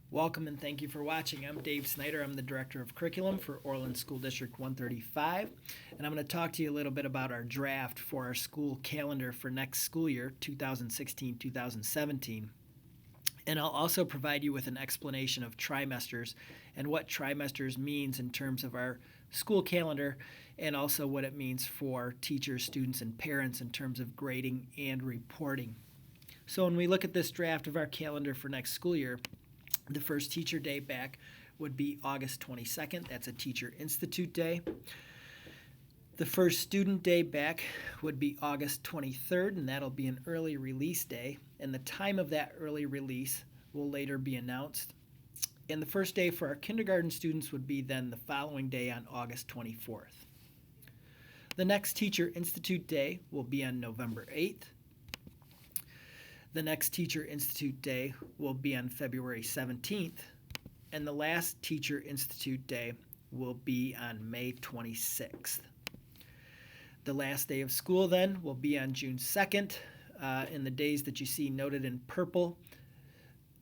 Welcome and thank you for watching. I'm Dave Snyder. I'm the Director of Curriculum for Orland School District 135, and I'm going to talk to you a little bit about our draft for our school calendar for next school year, 2016-2017. And I'll also provide you with an explanation of trimesters and what trimesters means in terms of our school calendar, and also what it means for teachers, students, and parents in terms of grading and reporting. So when we look at this draft of our calendar for next school year, the first teacher day back would be August 22nd. That's a Teacher Institute Day. The first student day back would be August 23rd, and that'll be an early release day. And the time of that early release will later be announced. And the first day for our kindergarten students would be then the following day on August 24th. The next Teacher Institute Day will be on November 8th. The next Teacher Institute Day will be on February 17th, and the last Teacher Institute Day will be on May 26th. The last day of school then will be on June 2nd, and the days that you see noted in purple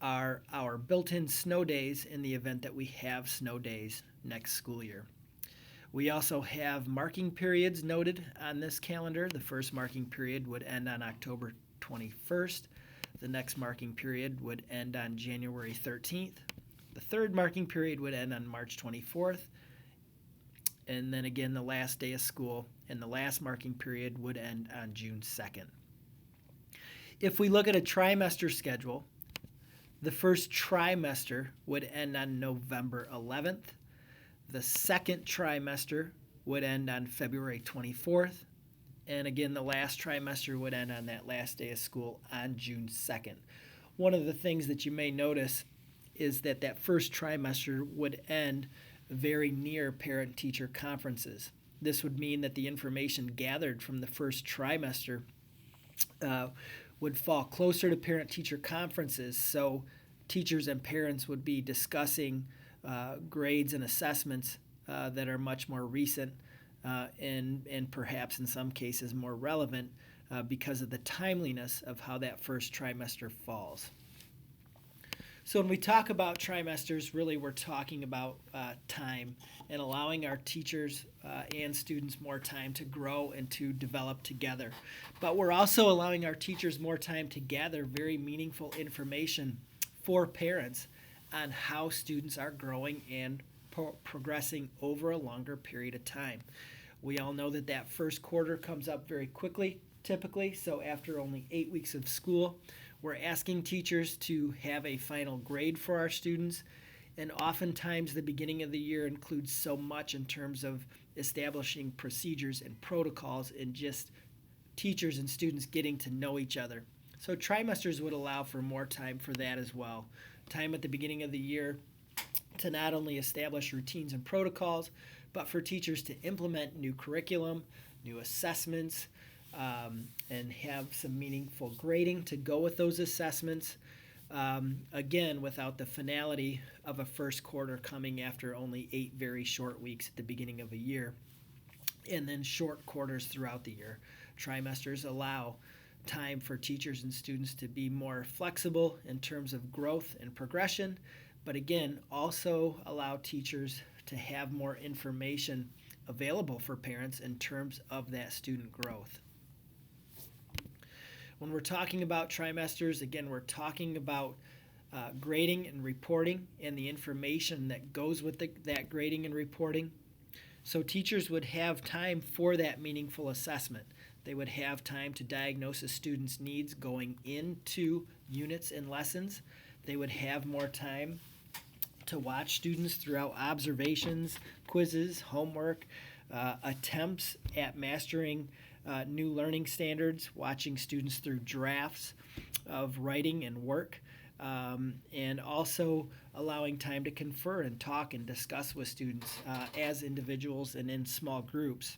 are our built-in snow days in the event that we have snow days next school year. We also have marking periods noted on this calendar. The first marking period would end on October 21st. The next marking period would end on January 13th. The third marking period would end on March 24th. And then again, the last day of school and the last marking period would end on June 2nd. If we look at a trimester schedule, the first trimester would end on November 11th. The second trimester would end on February 24th. And again, the last trimester would end on that last day of school on June 2nd. One of the things that you may notice is that that first trimester would end very near parent-teacher conferences. This would mean that the information gathered from the first trimester would fall closer to parent-teacher conferences, so teachers and parents would be discussing grades and assessments that are much more recent and perhaps in some cases more relevant because of the timeliness of how that first trimester falls. So when we talk about trimesters, really we're talking about time and allowing our teachers and students more time to grow and to develop together. But we're also allowing our teachers more time to gather very meaningful information for parents on how students are growing and progressing over a longer period of time. We all know that that first quarter comes up very quickly, typically, so after only 8 weeks of school, we're asking teachers to have a final grade for our students, and oftentimes the beginning of the year includes so much in terms of establishing procedures and protocols and just teachers and students getting to know each other. So trimesters would allow for more time for that as well. Time at the beginning of the year to not only establish routines and protocols, but for teachers to implement new curriculum, new assessments, and have some meaningful grading to go with those assessments. Again, without the finality of a first quarter coming after only 8 very short weeks at the beginning of a year, and then short quarters throughout the year. Trimesters allow time for teachers and students to be more flexible in terms of growth and progression, but again, also allow teachers to have more information available for parents in terms of that student growth. When we're talking about trimesters, again, we're talking about grading and reporting and the information that goes with that grading and reporting. So teachers would have time for that meaningful assessment. They would have time to diagnose a student's needs going into units and lessons. They would have more time to watch students throughout observations, quizzes, homework, attempts at mastering new learning standards, watching students through drafts of writing and work, and also allowing time to confer and talk and discuss with students as individuals and in small groups.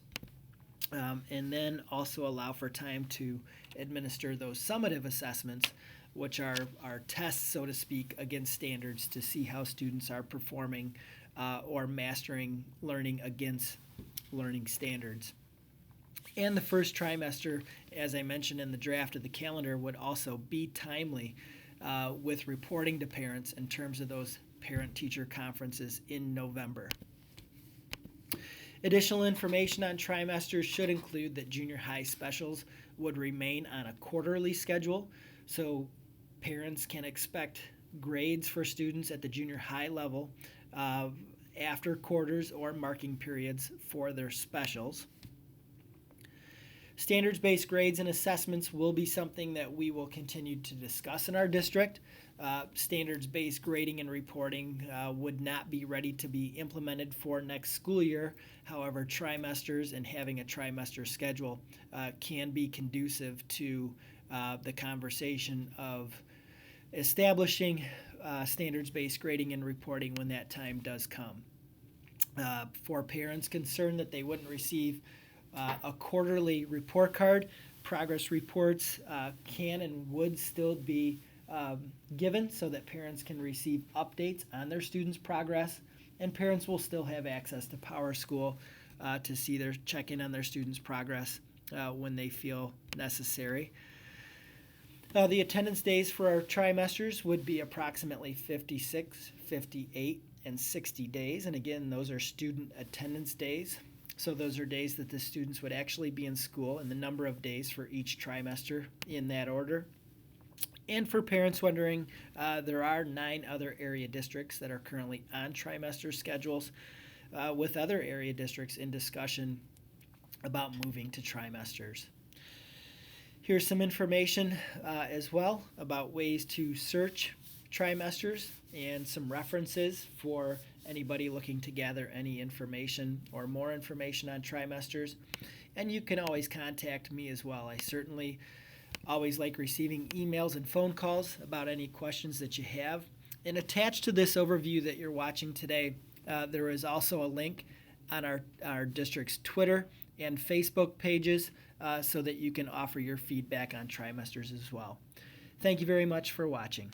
And then also allow for time to administer those summative assessments, which are tests, so to speak, against standards to see how students are performing or mastering learning against learning standards. And the first trimester, as I mentioned in the draft of the calendar, would also be timely with reporting to parents in terms of those parent-teacher conferences in November. Additional information on trimesters should include that junior high specials would remain on a quarterly schedule, so parents can expect grades for students at the junior high level after quarters or marking periods for their specials. Standards-based grades and assessments will be something that we will continue to discuss in our district. Standards-based grading and reporting would not be ready to be implemented for next school year. However, trimesters and having a trimester schedule can be conducive to the conversation of establishing standards-based grading and reporting when that time does come. For parents concerned that they wouldn't receive a quarterly report card, progress reports can and would still be given so that parents can receive updates on their students' progress, and parents will still have access to PowerSchool to check in on their students' progress when they feel necessary. The attendance days for our trimesters would be approximately 56, 58, and 60 days, and again, those are student attendance days. So those are days that the students would actually be in school, and the number of days for each trimester in that order. And for parents wondering, there are 9 other area districts that are currently on trimester schedules, with other area districts in discussion about moving to trimesters. Here's some information as well about ways to search trimesters and some references for anybody looking to gather any information or more information on trimesters. And you can always contact me as well. I certainly always like receiving emails and phone calls about any questions that you have. And attached to this overview that you're watching today, there is also a link on our district's Twitter and Facebook pages so that you can offer your feedback on trimesters as well. Thank you very much for watching.